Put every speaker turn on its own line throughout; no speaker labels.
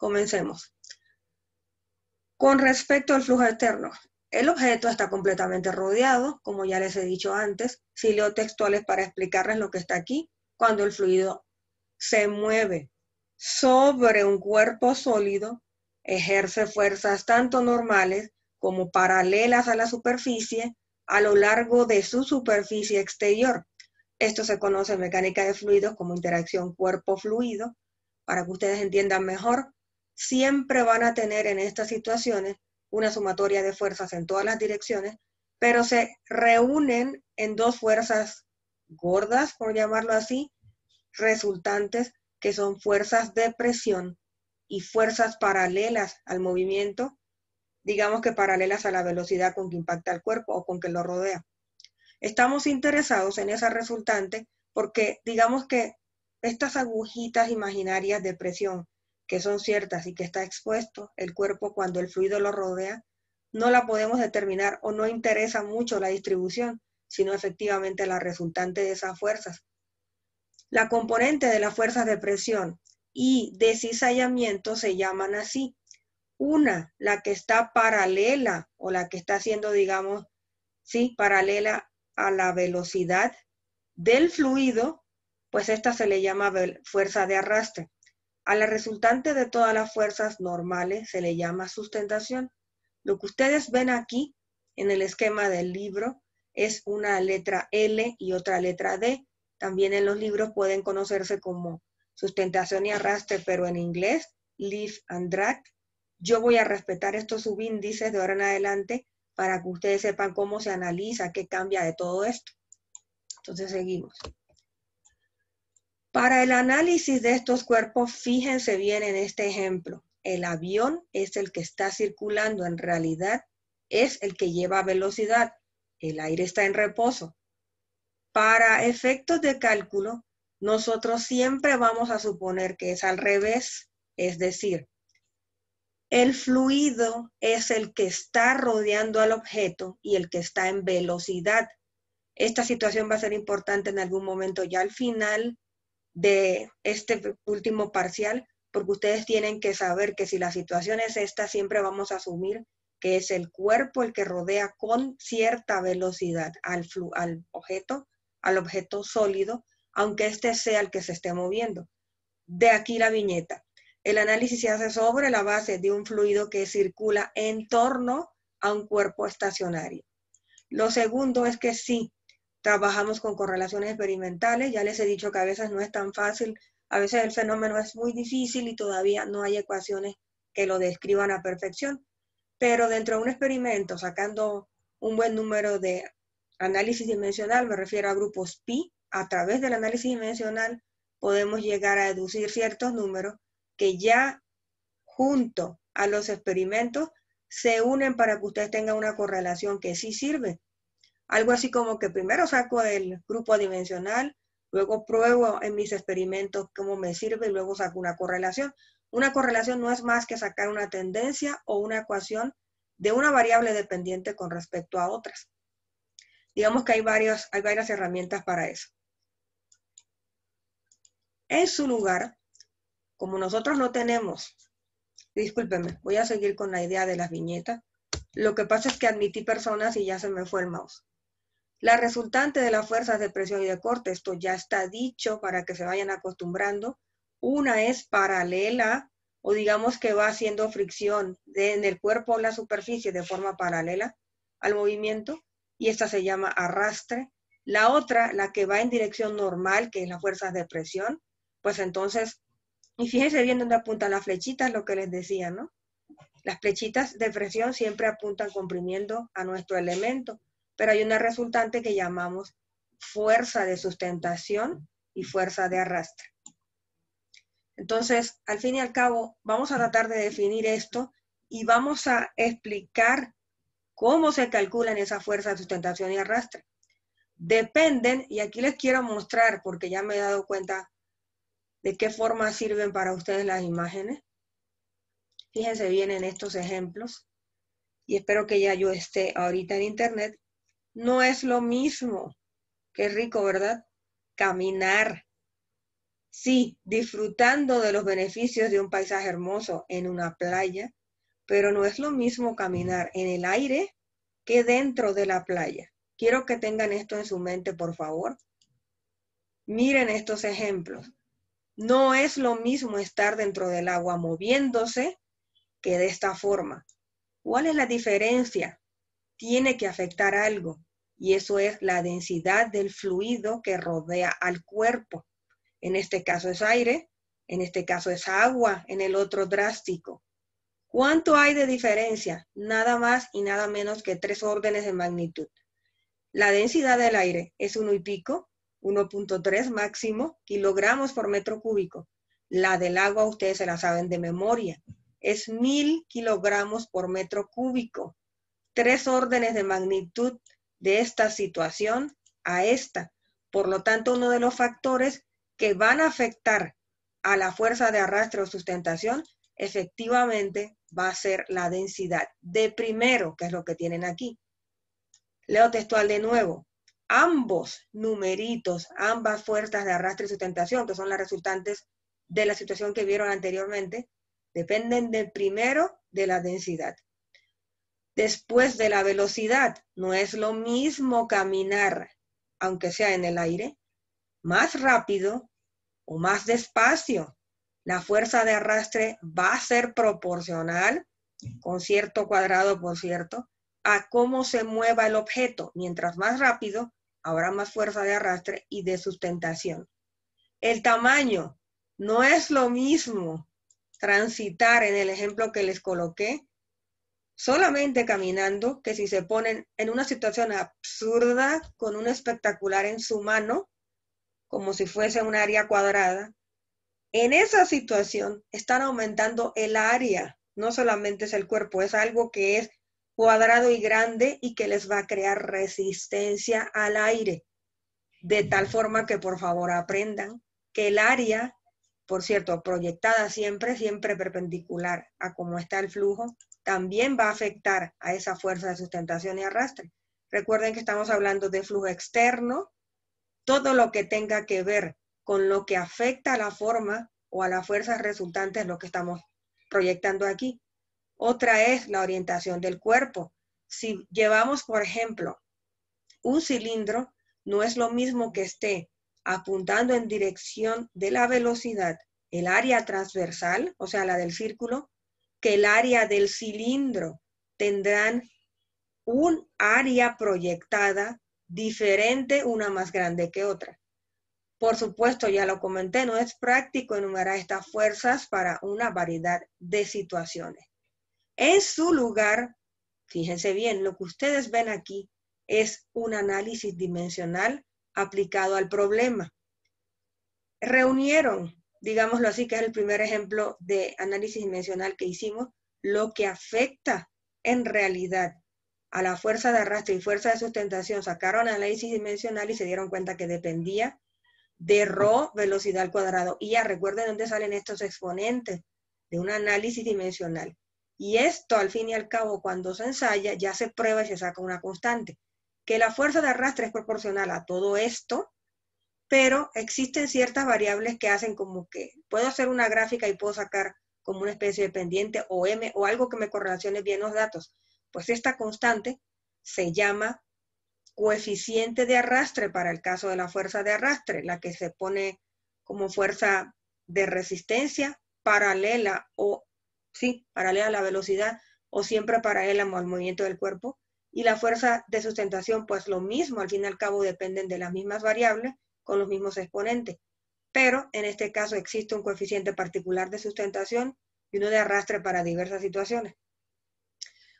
Comencemos. Con respecto al flujo externo, el objeto está completamente rodeado, como ya les he dicho antes. Si leo textuales para explicarles lo que está aquí, cuando el fluido se mueve sobre un cuerpo sólido, ejerce fuerzas tanto normales como paralelas a la superficie a lo largo de su superficie exterior. Esto se conoce en mecánica de fluidos como interacción cuerpo-fluido. Para que ustedes entiendan mejor, siempre van a tener en estas situaciones una sumatoria de fuerzas en todas las direcciones, pero se reúnen en dos fuerzas gordas, por llamarlo así, resultantes, que son fuerzas de presión y fuerzas paralelas al movimiento, digamos que paralelas a la velocidad con que impacta el cuerpo o con que lo rodea. Estamos interesados en esa resultante porque digamos que estas agujitas imaginarias de presión, que son ciertas y que está expuesto el cuerpo cuando el fluido lo rodea, no la podemos determinar o no interesa mucho la distribución, sino efectivamente la resultante de esas fuerzas. La componente de las fuerzas de presión y de cizallamiento se llaman así. Una, la que está paralela o la que está haciendo, digamos, sí, paralela a la velocidad del fluido, pues esta se le llama fuerza de arrastre. A la resultante de todas las fuerzas normales se le llama sustentación. Lo que ustedes ven aquí en el esquema del libro es una letra L y otra letra D. También en los libros pueden conocerse como sustentación y arrastre, pero en inglés, lift and drag. Yo voy a respetar estos subíndices de ahora en adelante para que ustedes sepan cómo se analiza, qué cambia de todo esto. Entonces seguimos. Para el análisis de estos cuerpos, fíjense bien en este ejemplo. El avión es el que está circulando, en realidad es el que lleva velocidad. El aire está en reposo. Para efectos de cálculo, nosotros siempre vamos a suponer que es al revés, es decir, el fluido es el que está rodeando al objeto y el que está en velocidad. Esta situación va a ser importante en algún momento ya al final de este último parcial, porque ustedes tienen que saber que si la situación es esta, siempre vamos a asumir que es el cuerpo el que rodea con cierta velocidad al objeto sólido, aunque este sea el que se esté moviendo. De aquí la viñeta. El análisis se hace sobre la base de un fluido que circula en torno a un cuerpo estacionario. Lo segundo es que sí, trabajamos con correlaciones experimentales. Ya les he dicho que a veces no es tan fácil, a veces el fenómeno es muy difícil y todavía no hay ecuaciones que lo describan a perfección. Pero dentro de un experimento, sacando un buen número de análisis dimensional, me refiero a grupos pi, a través del análisis dimensional podemos llegar a deducir ciertos números que ya junto a los experimentos se unen para que ustedes tengan una correlación que sí sirve. Algo así como que primero saco el grupo dimensional, luego pruebo en mis experimentos cómo me sirve y luego saco una correlación. Una correlación no es más que sacar una tendencia o una ecuación de una variable dependiente con respecto a otras. Digamos que hay varias herramientas para eso. En su lugar, como nosotros no tenemos, discúlpenme, voy a seguir con la idea de las viñetas. Lo que pasa es que admití personas y ya se me fue el mouse. La resultante de las fuerzas de presión y de corte, esto ya está dicho para que se vayan acostumbrando. Una es paralela, o digamos que va haciendo fricción en el cuerpo o la superficie de forma paralela al movimiento, y esta se llama arrastre. La otra, la que va en dirección normal, que es las fuerzas de presión, pues entonces, y fíjense bien dónde apuntan las flechitas, lo que les decía, ¿no? Las flechitas de presión siempre apuntan comprimiendo a nuestro elemento, pero hay una resultante que llamamos fuerza de sustentación y fuerza de arrastre. Entonces, al fin y al cabo, vamos a tratar de definir esto y vamos a explicar cómo se calculan esas fuerzas de sustentación y arrastre. Dependen, y aquí les quiero mostrar, porque ya me he dado cuenta de qué forma sirven para ustedes las imágenes. Fíjense bien en estos ejemplos, y espero que ya yo esté ahorita en internet. No es lo mismo, qué rico, ¿verdad? Caminar Sí, disfrutando de los beneficios de un paisaje hermoso en una playa, pero no es lo mismo caminar en el aire que dentro de la playa. Quiero que tengan esto en su mente, por favor. Miren estos ejemplos. No es lo mismo estar dentro del agua moviéndose que de esta forma. ¿Cuál es la diferencia? Tiene que afectar algo, y eso es la densidad del fluido que rodea al cuerpo. En este caso es aire, en este caso es agua, en el otro drástico. ¿Cuánto hay de diferencia? Nada más y nada menos que 3 órdenes de magnitud. La densidad del aire es 1 y pico, 1.3 máximo kilogramos por metro cúbico. La del agua ustedes se la saben de memoria. Es 1000 kilogramos por metro cúbico. 3 órdenes de magnitud de esta situación a esta. Por lo tanto, uno de los factores que van a afectar a la fuerza de arrastre o sustentación efectivamente va a ser la densidad de primero, que es lo que tienen aquí. Leo textual de nuevo. Ambos numeritos, ambas fuerzas de arrastre y sustentación, que son las resultantes de la situación que vieron anteriormente, dependen del primero de la densidad. Después de la velocidad, no es lo mismo caminar, aunque sea en el aire, más rápido o más despacio. La fuerza de arrastre va a ser proporcional, con cierto cuadrado, por cierto, a cómo se mueva el objeto. Mientras más rápido, habrá más fuerza de arrastre y de sustentación. El tamaño no es lo mismo transitar en el ejemplo que les coloqué, solamente caminando, que si se ponen en una situación absurda con un espectacular en su mano, como si fuese un área cuadrada. En esa situación están aumentando el área, no solamente es el cuerpo, es algo que es cuadrado y grande y que les va a crear resistencia al aire. De tal forma que por favor aprendan que el área, por cierto, proyectada siempre, siempre perpendicular a cómo está el flujo, también va a afectar a esa fuerza de sustentación y arrastre. Recuerden que estamos hablando de flujo externo, todo lo que tenga que ver con lo que afecta a la forma o a las fuerzas resultantes, lo que estamos proyectando aquí. Otra es la orientación del cuerpo. Si llevamos, por ejemplo, un cilindro, no es lo mismo que esté apuntando en dirección de la velocidad, el área transversal, o sea, la del círculo, que el área del cilindro. Tendrán un área proyectada diferente, una más grande que otra. Por supuesto, ya lo comenté, no es práctico enumerar estas fuerzas para una variedad de situaciones. En su lugar, fíjense bien, lo que ustedes ven aquí es un análisis dimensional aplicado al problema. Reunieron, digámoslo así, que es el primer ejemplo de análisis dimensional que hicimos, lo que afecta en realidad a la fuerza de arrastre y fuerza de sustentación. Sacaron análisis dimensional y se dieron cuenta que dependía de ρ, velocidad al cuadrado. Y ya recuerden dónde salen estos exponentes de un análisis dimensional. Y esto, al fin y al cabo, cuando se ensaya, ya se prueba y se saca una constante. Que la fuerza de arrastre es proporcional a todo esto, pero existen ciertas variables que hacen como que puedo hacer una gráfica y puedo sacar como una especie de pendiente o M o algo que me correlacione bien los datos. Pues esta constante se llama coeficiente de arrastre para el caso de la fuerza de arrastre, la que se pone como fuerza de resistencia paralela o, sí, paralela a la velocidad o siempre paralela al movimiento del cuerpo. Y la fuerza de sustentación, pues lo mismo, al fin y al cabo dependen de las mismas variables con los mismos exponentes. Pero en este caso existe un coeficiente particular de sustentación y uno de arrastre para diversas situaciones.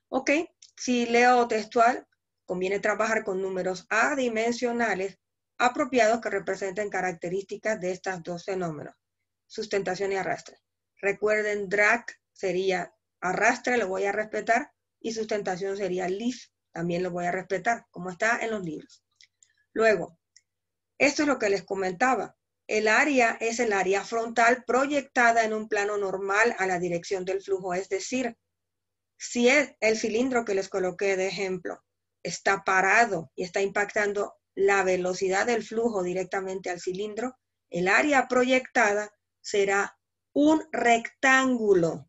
Ok, si leo textual, conviene trabajar con números adimensionales apropiados que representen características de estos dos fenómenos, sustentación y arrastre. Recuerden, drag sería arrastre, lo voy a respetar, y sustentación sería lift, también lo voy a respetar, como está en los libros. Luego, esto es lo que les comentaba. El área es el área frontal proyectada en un plano normal a la dirección del flujo, es decir, si el cilindro que les coloqué de ejemplo está parado y está impactando la velocidad del flujo directamente al cilindro, el área proyectada será un rectángulo.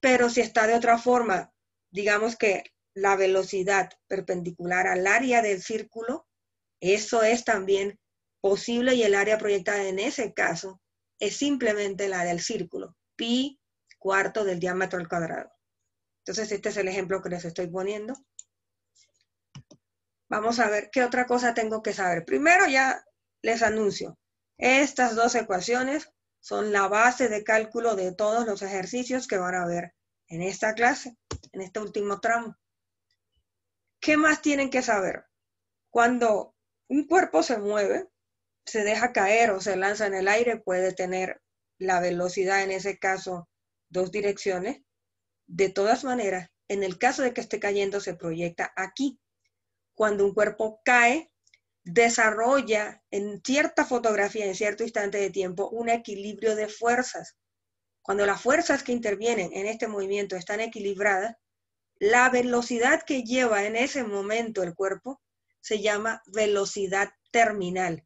Pero si está de otra forma, digamos que la velocidad perpendicular al área del círculo, eso es también posible, y el área proyectada en ese caso es simplemente la del círculo, pi cuarto del diámetro al cuadrado. Entonces este es el ejemplo que les estoy poniendo. Vamos a ver qué otra cosa tengo que saber. Primero ya les anuncio, estas dos ecuaciones son la base de cálculo de todos los ejercicios que van a ver en esta clase, en este último tramo. ¿Qué más tienen que saber? Cuando un cuerpo se mueve, se deja caer o se lanza en el aire, puede tener la velocidad, en ese caso, dos direcciones. De todas maneras, en el caso de que esté cayendo, se proyecta aquí. Cuando un cuerpo cae, desarrolla en cierta fotografía, en cierto instante de tiempo, un equilibrio de fuerzas. Cuando las fuerzas que intervienen en este movimiento están equilibradas, la velocidad que lleva en ese momento el cuerpo se llama velocidad terminal.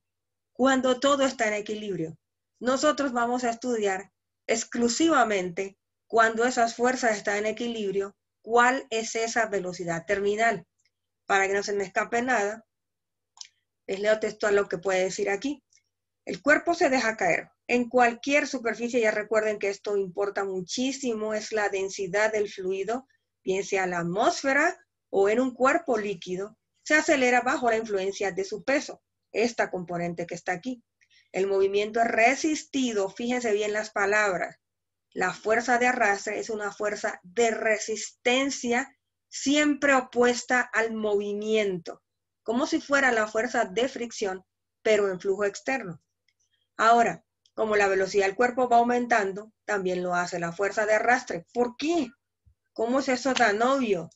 Cuando todo está en equilibrio, nosotros vamos a estudiar exclusivamente cuando esas fuerzas están en equilibrio, cuál es esa velocidad terminal. Para que no se me escape nada, les leo textual lo que puede decir aquí. El cuerpo se deja caer en cualquier superficie. Ya recuerden que esto importa muchísimo, es la densidad del fluido, bien sea la atmósfera o en un cuerpo líquido, se acelera bajo la influencia de su peso, esta componente que está aquí. El movimiento es resistido, fíjense bien las palabras. La fuerza de arrastre es una fuerza de resistencia siempre opuesta al movimiento, como si fuera la fuerza de fricción, pero en flujo externo. Ahora, como la velocidad del cuerpo va aumentando, también lo hace la fuerza de arrastre. ¿Por qué? ¿Cómo es eso tan obvio?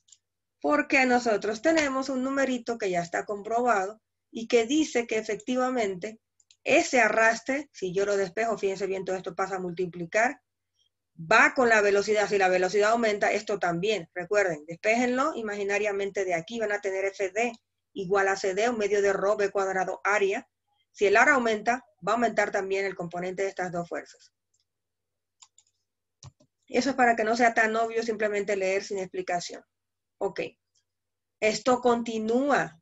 Porque nosotros tenemos un numerito que ya está comprobado y que dice que efectivamente ese arrastre, si yo lo despejo, fíjense bien, todo esto pasa a multiplicar, va con la velocidad. Si la velocidad aumenta, esto también. Recuerden, despéjenlo imaginariamente de aquí, van a tener FD igual a CD, un medio de ρ, B cuadrado, área. Si el área aumenta, va a aumentar también el componente de estas dos fuerzas. Eso es para que no sea tan obvio simplemente leer sin explicación. Ok. Esto continúa.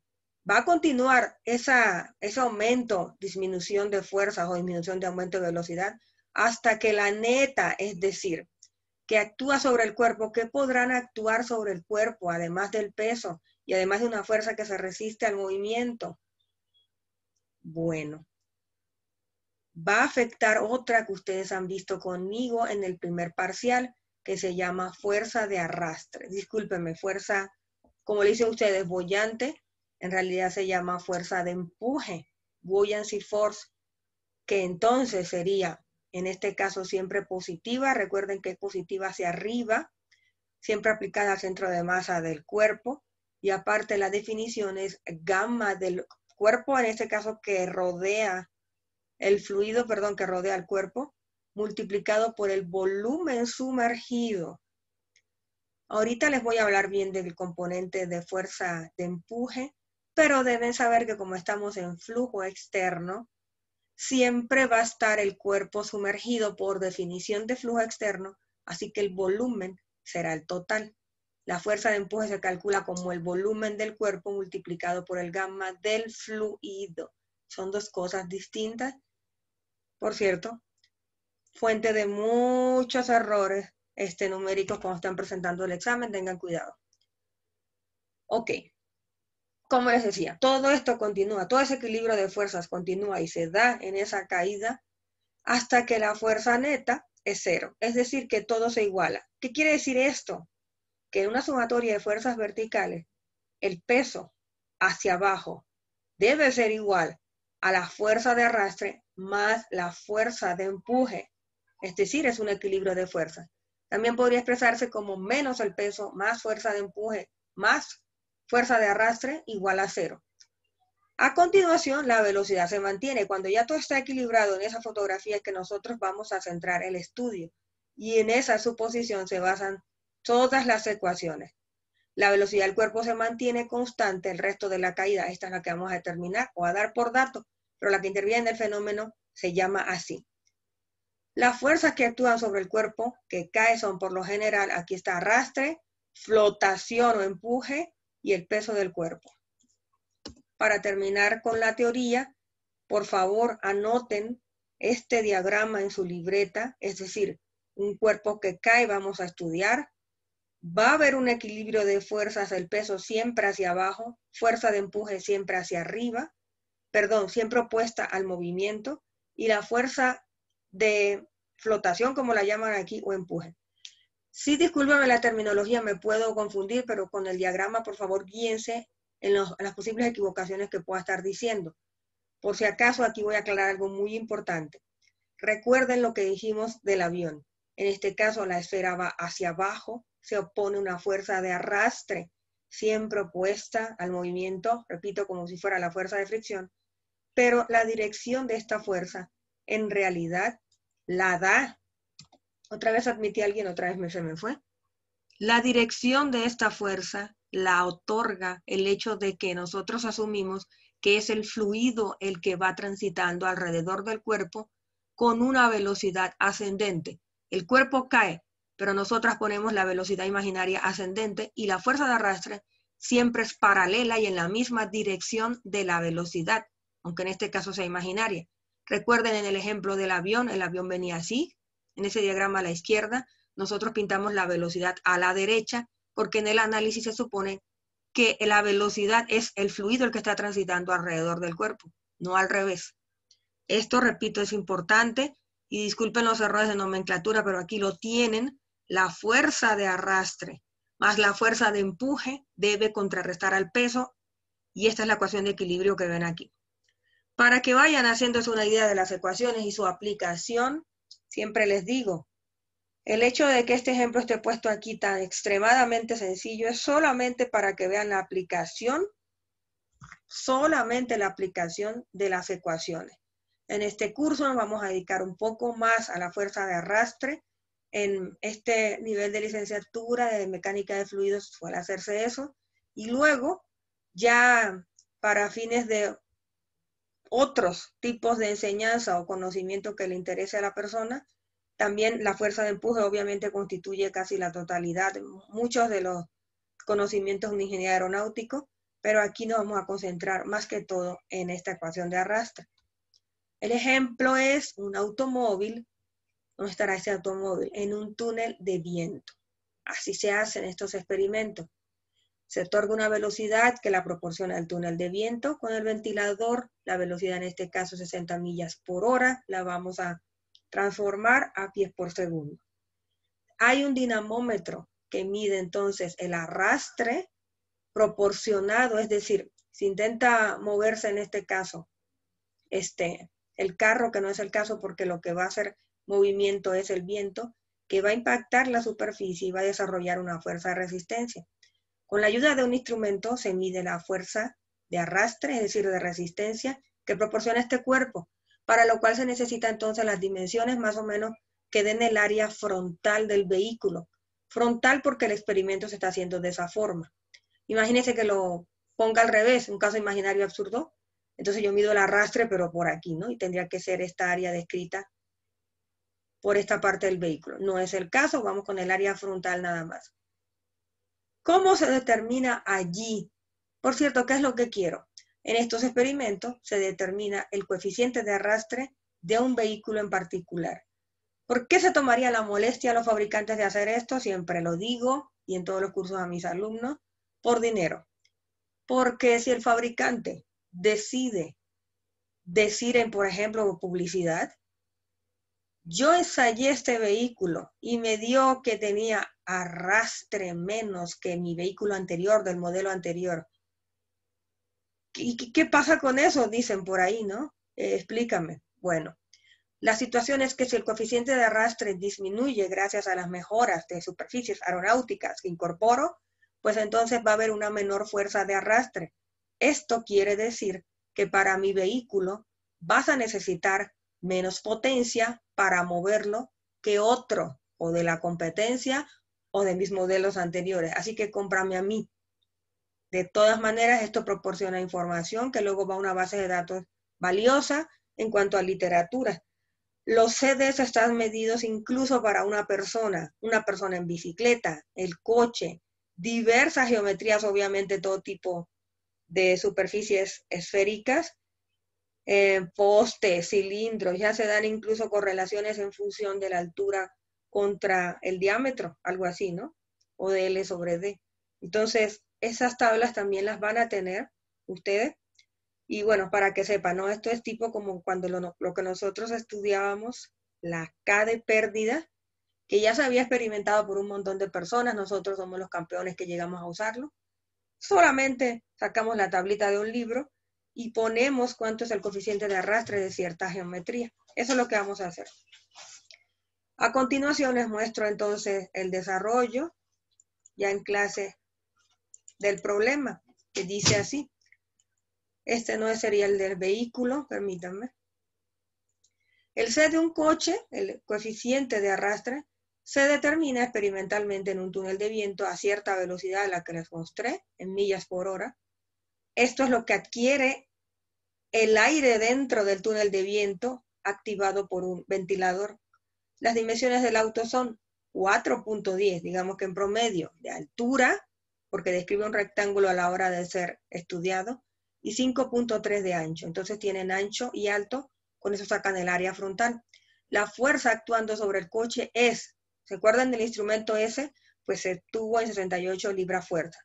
Va a continuar ese aumento, disminución de fuerzas o disminución de aumento de velocidad hasta que la neta, es decir, que actúa sobre el cuerpo, que podrán actuar sobre el cuerpo, además del peso y además de una fuerza que se resiste al movimiento. Bueno, va a afectar otra que ustedes han visto conmigo en el primer parcial, que se llama fuerza de arrastre. Discúlpenme, fuerza, como le dicen ustedes, boyante, en realidad se llama fuerza de empuje, buoyancy force, que entonces sería, en este caso, siempre positiva. Recuerden que es positiva hacia arriba, siempre aplicada al centro de masa del cuerpo, y aparte la definición es gamma del cuerpo, en este caso que rodea el fluido, que rodea el cuerpo, multiplicado por el volumen sumergido. Ahorita les voy a hablar bien del componente de fuerza de empuje, pero deben saber que como estamos en flujo externo, siempre va a estar el cuerpo sumergido por definición de flujo externo, así que el volumen será el total. La fuerza de empuje se calcula como el volumen del cuerpo multiplicado por el gamma del fluido. Son dos cosas distintas. Por cierto, fuente de muchos errores numéricos cuando están presentando el examen, tengan cuidado. Ok, como les decía, todo esto continúa, todo ese equilibrio de fuerzas continúa y se da en esa caída hasta que la fuerza neta es cero, es decir, que todo se iguala. ¿Qué quiere decir esto? Que en una sumatoria de fuerzas verticales, el peso hacia abajo debe ser igual a la fuerza de arrastre más la fuerza de empuje. Es decir, es un equilibrio de fuerzas. También podría expresarse como menos el peso más fuerza de empuje más fuerza de arrastre igual a cero. A continuación, la velocidad se mantiene. Cuando ya todo está equilibrado en esa fotografía es que nosotros vamos a centrar el estudio. Y en esa suposición se basan todas las ecuaciones. La velocidad del cuerpo se mantiene constante, el resto de la caída, esta es la que vamos a determinar o a dar por dato, pero la que interviene en el fenómeno se llama así. Las fuerzas que actúan sobre el cuerpo que cae son por lo general, aquí está arrastre, flotación o empuje y el peso del cuerpo. Para terminar con la teoría, por favor anoten este diagrama en su libreta, es decir, un cuerpo que cae vamos a estudiar. Va a haber un equilibrio de fuerzas, el peso siempre hacia abajo, fuerza de empuje siempre hacia arriba, siempre opuesta al movimiento, y la fuerza de flotación, como la llaman aquí, o empuje. Sí, discúlpame la terminología, me puedo confundir, pero con el diagrama, por favor, guíense en las posibles equivocaciones que pueda estar diciendo. Por si acaso, aquí voy a aclarar algo muy importante. Recuerden lo que dijimos del avión. En este caso, la esfera va hacia abajo, se opone una fuerza de arrastre, siempre opuesta al movimiento, repito, como si fuera la fuerza de fricción, pero la dirección de esta fuerza, en realidad, la da. Otra vez admití a alguien, otra vez se me fue. La dirección de esta fuerza la otorga el hecho de que nosotros asumimos que es el fluido el que va transitando alrededor del cuerpo con una velocidad ascendente. El cuerpo cae, pero nosotras ponemos la velocidad imaginaria ascendente y la fuerza de arrastre siempre es paralela y en la misma dirección de la velocidad, aunque en este caso sea imaginaria. Recuerden en el ejemplo del avión, el avión venía así, en ese diagrama a la izquierda, nosotros pintamos la velocidad a la derecha, porque en el análisis se supone que la velocidad es el fluido el que está transitando alrededor del cuerpo, no al revés. Esto, repito, es importante y disculpen los errores de nomenclatura, pero aquí lo tienen. La fuerza de arrastre más la fuerza de empuje debe contrarrestar al peso y esta es la ecuación de equilibrio que ven aquí. Para que vayan haciéndose una idea de las ecuaciones y su aplicación, siempre les digo, el hecho de que este ejemplo esté puesto aquí tan extremadamente sencillo es solamente para que vean la aplicación, solamente la aplicación de las ecuaciones. En este curso nos vamos a dedicar un poco más a la fuerza de arrastre. En este nivel de licenciatura de mecánica de fluidos suele hacerse eso. Y luego, ya para fines de otros tipos de enseñanza o conocimiento que le interese a la persona, también la fuerza de empuje obviamente constituye casi la totalidad de muchos de los conocimientos de un ingeniero aeronáutico, pero aquí nos vamos a concentrar más que todo en esta ecuación de arrastre. El ejemplo es un automóvil. ¿Dónde estará ese automóvil? En un túnel de viento. Así se hacen estos experimentos. Se otorga una velocidad que la proporciona el túnel de viento con el ventilador. La velocidad en este caso 60 millas por hora. La vamos a transformar a pies por segundo. Hay un dinamómetro que mide entonces el arrastre proporcionado, es decir, si intenta moverse en este caso el carro, que no es el caso porque lo que va a hacer movimiento es el viento, que va a impactar la superficie y va a desarrollar una fuerza de resistencia. Con la ayuda de un instrumento se mide la fuerza de arrastre, es decir, de resistencia, que proporciona este cuerpo, para lo cual se necesita entonces las dimensiones más o menos que den el área frontal del vehículo. Frontal porque el experimento se está haciendo de esa forma. Imagínense que lo ponga al revés, un caso imaginario absurdo. Entonces yo mido el arrastre, pero por aquí, ¿no? Y tendría que ser esta área descrita por esta parte del vehículo. No es el caso, vamos con el área frontal nada más. ¿Cómo se determina allí? Por cierto, ¿qué es lo que quiero? En estos experimentos se determina el coeficiente de arrastre de un vehículo en particular. ¿Por qué se tomaría la molestia a los fabricantes de hacer esto? Siempre lo digo y en todos los cursos a mis alumnos, por dinero. Porque si el fabricante decide decir en, por ejemplo, publicidad, yo ensayé este vehículo y me dio que tenía arrastre menos que mi vehículo anterior, del modelo anterior. ¿Y qué pasa con eso? Dicen por ahí, ¿no? Explícame. Bueno, la situación es que si el coeficiente de arrastre disminuye gracias a las mejoras de superficies aeronáuticas que incorporo, pues entonces va a haber una menor fuerza de arrastre. Esto quiere decir que para mi vehículo vas a necesitar menos potencia para moverlo que otro, o de la competencia o de mis modelos anteriores. Así que cómprame a mí. De todas maneras, esto proporciona información que luego va a una base de datos valiosa en cuanto a literatura. Los CDs están medidos incluso para una persona en bicicleta, el coche, diversas geometrías, obviamente todo tipo de superficies esféricas, postes, cilindros, ya se dan incluso correlaciones en función de la altura contra el diámetro, algo así, ¿no? O de L sobre D. Entonces, esas tablas también las van a tener ustedes. Y bueno, para que sepan, ¿no? Esto es tipo como cuando lo que nosotros estudiábamos, la K de pérdida, que ya se había experimentado por un montón de personas, nosotros somos los campeones que llegamos a usarlo. Solamente sacamos la tablita de un libro y ponemos cuánto es el coeficiente de arrastre de cierta geometría. Eso es lo que vamos a hacer. A continuación les muestro entonces el desarrollo, ya en clase, del problema, que dice así. Este no sería el del vehículo, permítanme. El C de un coche, el coeficiente de arrastre, se determina experimentalmente en un túnel de viento a cierta velocidad a la que les mostré, en millas por hora. Esto es lo que adquiere el aire dentro del túnel de viento activado por un ventilador. Las dimensiones del auto son 4.10, digamos que en promedio, de altura, porque describe un rectángulo a la hora de ser estudiado, y 5.3 de ancho. Entonces tienen ancho y alto, con eso sacan el área frontal. La fuerza actuando sobre el coche es, ¿se acuerdan del instrumento S? Pues se tuvo en 68 libras-fuerza.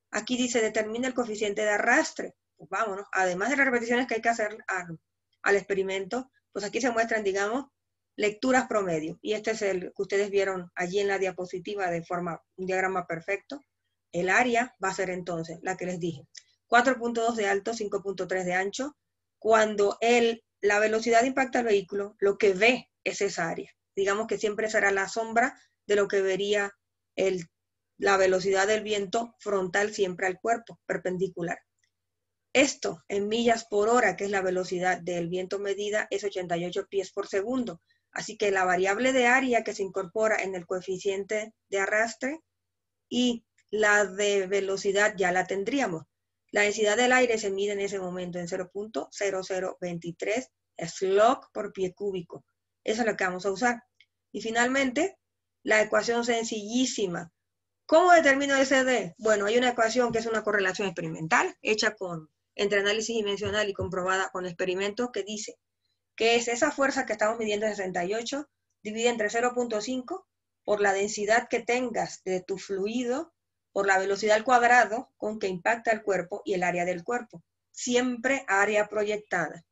Aquí dice, determina el coeficiente de arrastre. Pues vámonos, además de las repeticiones que hay que hacer al experimento, pues aquí se muestran, digamos, lecturas promedio. Y este es el que ustedes vieron allí en la diapositiva de forma, un diagrama perfecto. El área va a ser entonces la que les dije. 4.2 de alto, 5.3 de ancho. Cuando la velocidad impacta al vehículo, lo que ve es esa área. Digamos que siempre será la sombra de lo que vería la velocidad del viento frontal siempre al cuerpo, perpendicular. Esto en millas por hora, que es la velocidad del viento medida, es 88 pies por segundo. Así que la variable de área que se incorpora en el coeficiente de arrastre y la de velocidad ya la tendríamos. La densidad del aire se mide en ese momento en 0.0023 slug por pie cúbico. Eso es lo que vamos a usar. Y finalmente, la ecuación sencillísima. ¿Cómo determino SD? Bueno, hay una ecuación que es una correlación experimental hecha entre análisis dimensional y comprobada con experimentos que dice que es esa fuerza que estamos midiendo en 68 divide entre 0.5 por la densidad que tengas de tu fluido por la velocidad al cuadrado con que impacta el cuerpo y el área del cuerpo. Siempre área proyectada.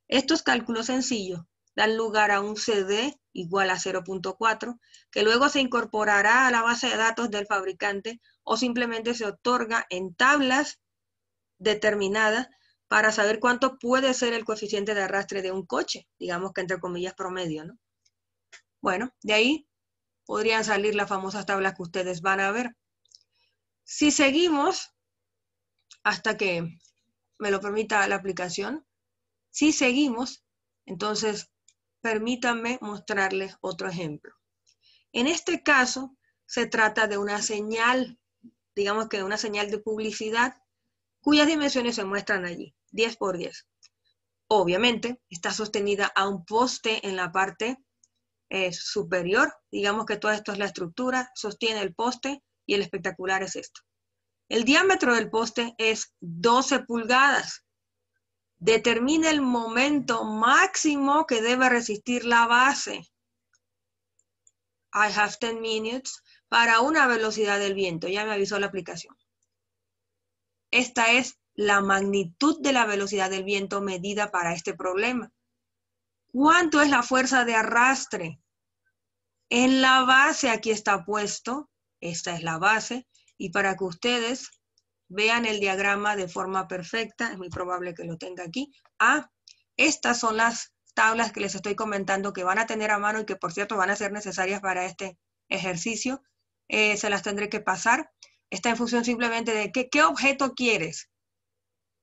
Estos cálculos sencillos dan lugar a un CD igual a 0.4, que luego se incorporará a la base de datos del fabricante o simplemente se otorga en tablas determinadas para saber cuánto puede ser el coeficiente de arrastre de un coche, digamos que entre comillas promedio, ¿no? Bueno, de ahí podrían salir las famosas tablas que ustedes van a ver. Si seguimos, hasta que me lo permita la aplicación, si seguimos, entonces permítanme mostrarles otro ejemplo. En este caso, se trata de una señal, digamos que una señal de publicidad, cuyas dimensiones se muestran allí, 10 por 10. Obviamente, está sostenida a un poste en la parte superior, digamos que todo esto es la estructura, sostiene el poste y el espectacular es esto. El diámetro del poste es 12 pulgadas. Determina el momento máximo que debe resistir la base. I have 10 minutes para una velocidad del viento. Ya me avisó la aplicación. Esta es la magnitud de la velocidad del viento medida para este problema. ¿Cuánto es la fuerza de arrastre? En la base aquí está puesto. Esta es la base. Y para que ustedes vean el diagrama de forma perfecta, es muy probable que lo tenga aquí. Estas son las tablas que les estoy comentando que van a tener a mano y que por cierto van a ser necesarias para este ejercicio. Se las tendré que pasar. Está en función simplemente de qué objeto quieres.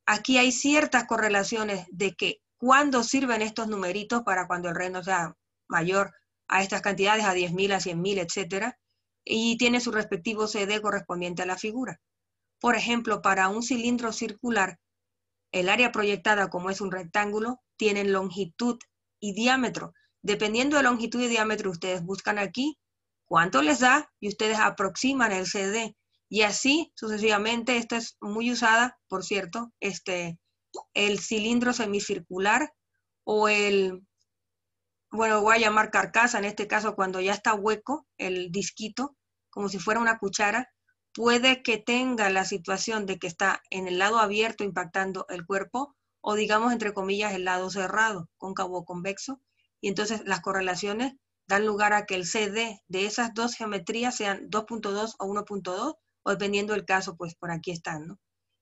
Aquí hay ciertas correlaciones de que cuándo sirven estos numeritos para cuando el reino sea mayor a estas cantidades, a 10.000, a 100.000, etc. Y tiene su respectivo CD correspondiente a la figura. Por ejemplo, para un cilindro circular, el área proyectada, como es un rectángulo, tienen longitud y diámetro. Dependiendo de longitud y diámetro, ustedes buscan aquí cuánto les da y ustedes aproximan el CD. Y así sucesivamente. Esta es muy usada, por cierto, el cilindro semicircular o bueno, voy a llamar carcasa en este caso, cuando ya está hueco el disquito, como si fuera una cuchara, puede que tenga la situación de que está en el lado abierto impactando el cuerpo, o digamos, entre comillas, el lado cerrado, cóncavo o convexo, y entonces las correlaciones dan lugar a que el CD de esas dos geometrías sean 2.2 o 1.2, o dependiendo del caso, pues por aquí están, ¿no?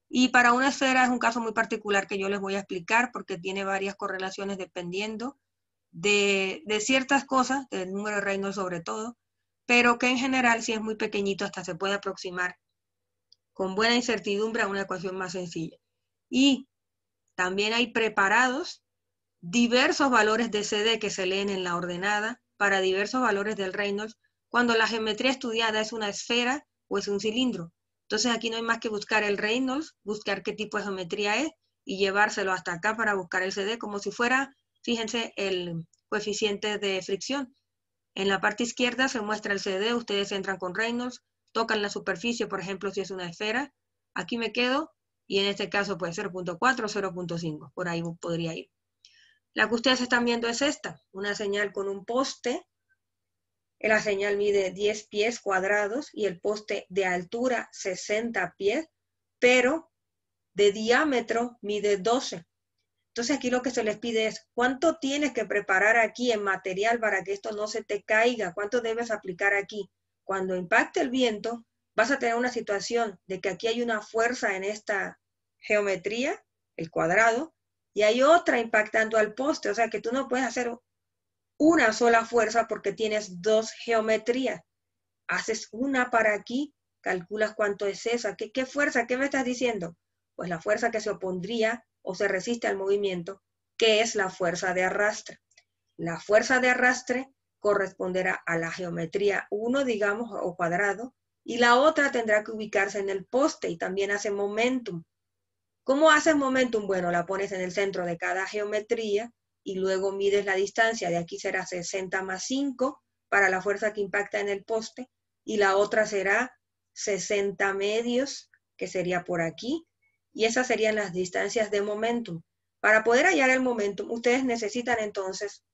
Y para una esfera es un caso muy particular que yo les voy a explicar, porque tiene varias correlaciones dependiendo de ciertas cosas, del número de Reynolds sobre todo, pero que en general, si es muy pequeñito, hasta se puede aproximar con buena incertidumbre a una ecuación más sencilla. Y también hay preparados diversos valores de CD que se leen en la ordenada para diversos valores del Reynolds cuando la geometría estudiada es una esfera o es un cilindro. Entonces aquí no hay más que buscar el Reynolds, buscar qué tipo de geometría es y llevárselo hasta acá para buscar el CD como si fuera, fíjense, el coeficiente de fricción. En la parte izquierda se muestra el CD, ustedes entran con Reynolds, tocan la superficie, por ejemplo, si es una esfera, aquí me quedo, y en este caso puede 0.4 o 0.5, por ahí podría ir. La que ustedes están viendo es esta, una señal con un poste. La señal mide 10 pies cuadrados y el poste de altura 60 pies, pero de diámetro mide 12. Entonces aquí lo que se les pide es, ¿cuánto tienes que preparar aquí en material para que esto no se te caiga? ¿Cuánto debes aplicar aquí? Cuando impacte el viento, vas a tener una situación de que aquí hay una fuerza en esta geometría, el cuadrado, y hay otra impactando al poste, o sea que tú no puedes hacer una sola fuerza porque tienes dos geometrías. Haces una para aquí, calculas cuánto es esa. ¿Qué fuerza? ¿Qué me estás diciendo? Pues la fuerza que se opondría o se resiste al movimiento, que es la fuerza de arrastre. La fuerza de arrastre corresponderá a la geometría 1, digamos, o cuadrado, y la otra tendrá que ubicarse en el poste y también hace momentum. ¿Cómo haces momentum? Bueno, la pones en el centro de cada geometría y luego mides la distancia. De aquí será 60 más 5 para la fuerza que impacta en el poste y la otra será 60 medios, que sería por aquí, y esas serían las distancias de momentum. Para poder hallar el momentum, ustedes necesitan entonces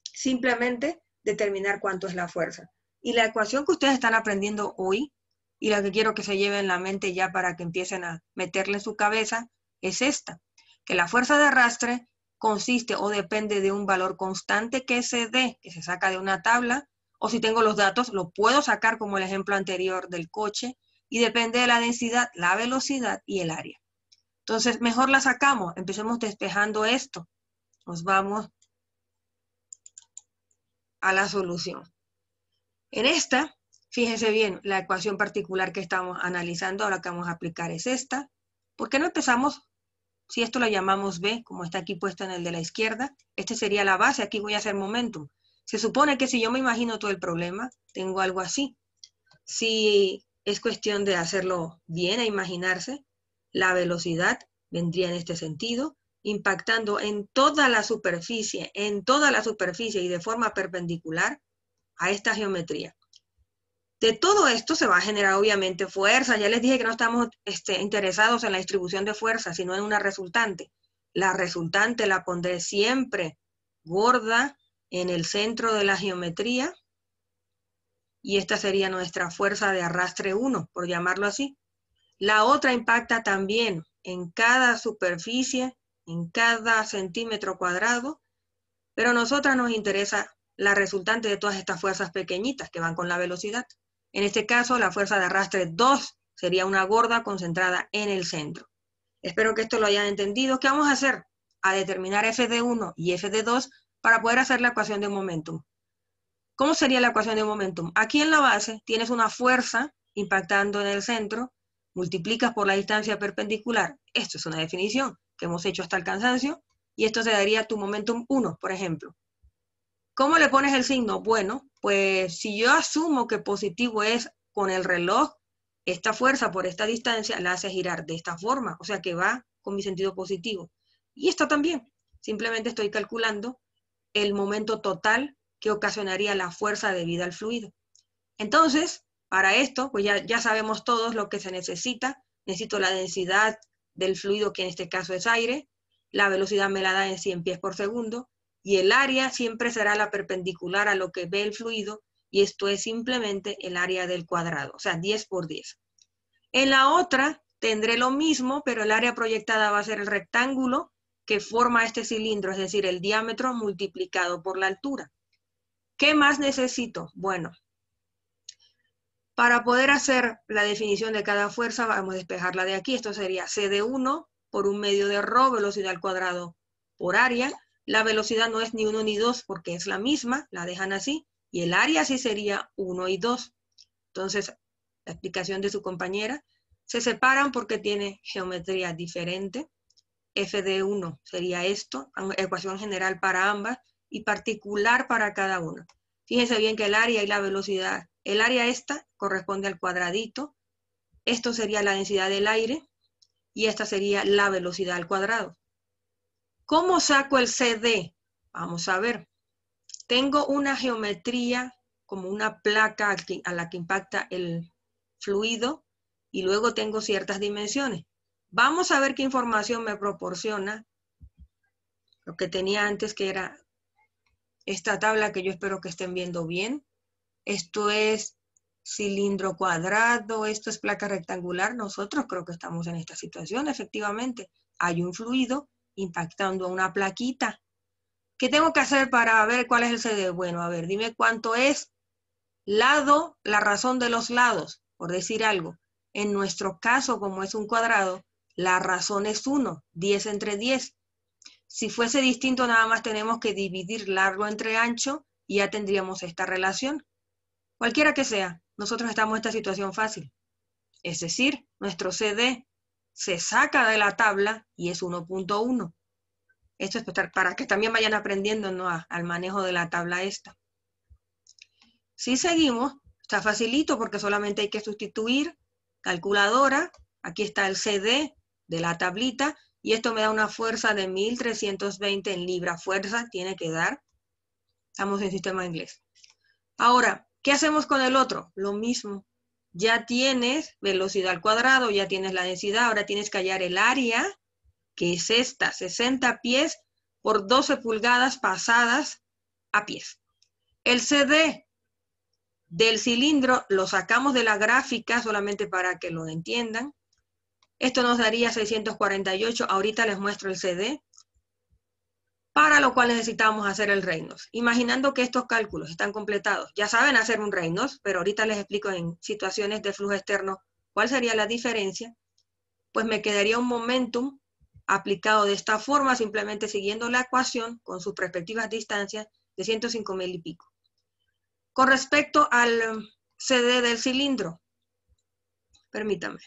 simplemente determinar cuánto es la fuerza. Y la ecuación que ustedes están aprendiendo hoy, y la que quiero que se lleve en la mente ya para que empiecen a meterle en su cabeza, es esta, que la fuerza de arrastre consiste o depende de un valor constante que se dé, que se saca de una tabla, o si tengo los datos, lo puedo sacar como el ejemplo anterior del coche, y depende de la densidad, la velocidad y el área. Entonces, mejor la sacamos, empecemos despejando esto. Nos vamos a la solución. En esta, fíjense bien, la ecuación particular que estamos analizando, ahora que vamos a aplicar es esta. ¿Por qué no empezamos? Si esto lo llamamos B, como está aquí puesto en el de la izquierda, este sería la base, aquí voy a hacer momentum. Se supone que si yo me imagino todo el problema, tengo algo así. Si es cuestión de hacerlo bien e imaginarse, la velocidad vendría en este sentido, impactando en toda la superficie y de forma perpendicular a esta geometría. De todo esto se va a generar obviamente fuerza. Ya les dije que no estamos interesados en la distribución de fuerza, sino en una resultante. La resultante la pondré siempre gorda en el centro de la geometría y esta sería nuestra fuerza de arrastre 1, por llamarlo así. La otra impacta también en cada superficie, en cada centímetro cuadrado, pero a nosotras nos interesa la resultante de todas estas fuerzas pequeñitas que van con la velocidad. En este caso, la fuerza de arrastre 2 sería una gorda concentrada en el centro. Espero que esto lo hayan entendido. ¿Qué vamos a hacer? A determinar f de 1 y f de 2 para poder hacer la ecuación de momentum. ¿Cómo sería la ecuación de momentum? Aquí en la base tienes una fuerza impactando en el centro, multiplicas por la distancia perpendicular. Esto es una definición que hemos hecho hasta el cansancio, y esto te daría tu momentum 1, por ejemplo. ¿Cómo le pones el signo? Bueno, pues si yo asumo que positivo es con el reloj, esta fuerza por esta distancia la hace girar de esta forma, o sea que va con mi sentido positivo. Y esta también. Simplemente estoy calculando el momento total que ocasionaría la fuerza debida al fluido. Entonces, para esto, pues ya sabemos todos lo que se necesita. Necesito la densidad del fluido, que en este caso es aire. La velocidad me la da en 100 pies por segundo. Y el área siempre será la perpendicular a lo que ve el fluido. Y esto es simplemente el área del cuadrado, o sea, 10 por 10. En la otra tendré lo mismo, pero el área proyectada va a ser el rectángulo que forma este cilindro, es decir, el diámetro multiplicado por la altura. ¿Qué más necesito? Bueno, para poder hacer la definición de cada fuerza, vamos a despejarla de aquí. Esto sería C de 1 por 1/2 de ρ, velocidad al cuadrado por área. La velocidad no es ni 1 ni 2 porque es la misma, la dejan así. Y el área sí sería 1 y 2. Entonces, la explicación de su compañera, se separan porque tiene geometría diferente. F de 1 sería esto, ecuación general para ambas y particular para cada una. Fíjense bien que el área y la velocidad, el área esta corresponde al cuadradito, esto sería la densidad del aire y esta sería la velocidad al cuadrado. ¿Cómo saco el CD? Vamos a ver. Tengo una geometría como una placa a la que impacta el fluido y luego tengo ciertas dimensiones. Vamos a ver qué información me proporciona lo que tenía antes, que era esta tabla que yo espero que estén viendo bien. Esto es cilindro cuadrado, esto es placa rectangular. Nosotros creo que estamos en esta situación, efectivamente. Hay un fluido impactando a una plaquita. ¿Qué tengo que hacer para ver cuál es el CD? Bueno, a ver, dime cuánto es lado, la razón de los lados, por decir algo. En nuestro caso, como es un cuadrado, la razón es 1, 10 entre 10. Si fuese distinto, nada más tenemos que dividir largo entre ancho y ya tendríamos esta relación. Cualquiera que sea, nosotros estamos en esta situación fácil. Es decir, nuestro CD se saca de la tabla y es 1.1. Esto es para que también vayan aprendiendo, ¿no?, al manejo de la tabla esta. Si seguimos, está facilito porque solamente hay que sustituir calculadora. Aquí está el CD de la tablita y esto me da una fuerza de 1320 en libra. Fuerza tiene que dar. Estamos en sistema inglés. Ahora, ¿qué hacemos con el otro? Lo mismo. Ya tienes velocidad al cuadrado, ya tienes la densidad, ahora tienes que hallar el área, que es esta, 60 pies por 12 pulgadas pasadas a pies. El CD del cilindro lo sacamos de la gráfica solamente para que lo entiendan. Esto nos daría 648. Ahorita les muestro el CD, para lo cual necesitamos hacer el Reynolds. Imaginando que estos cálculos están completados. Ya saben hacer un Reynolds, pero ahorita les explico en situaciones de flujo externo cuál sería la diferencia. Pues me quedaría un momentum aplicado de esta forma, simplemente siguiendo la ecuación con sus respectivas distancias de 105.000 y pico. Con respecto al CD del cilindro, permítanme.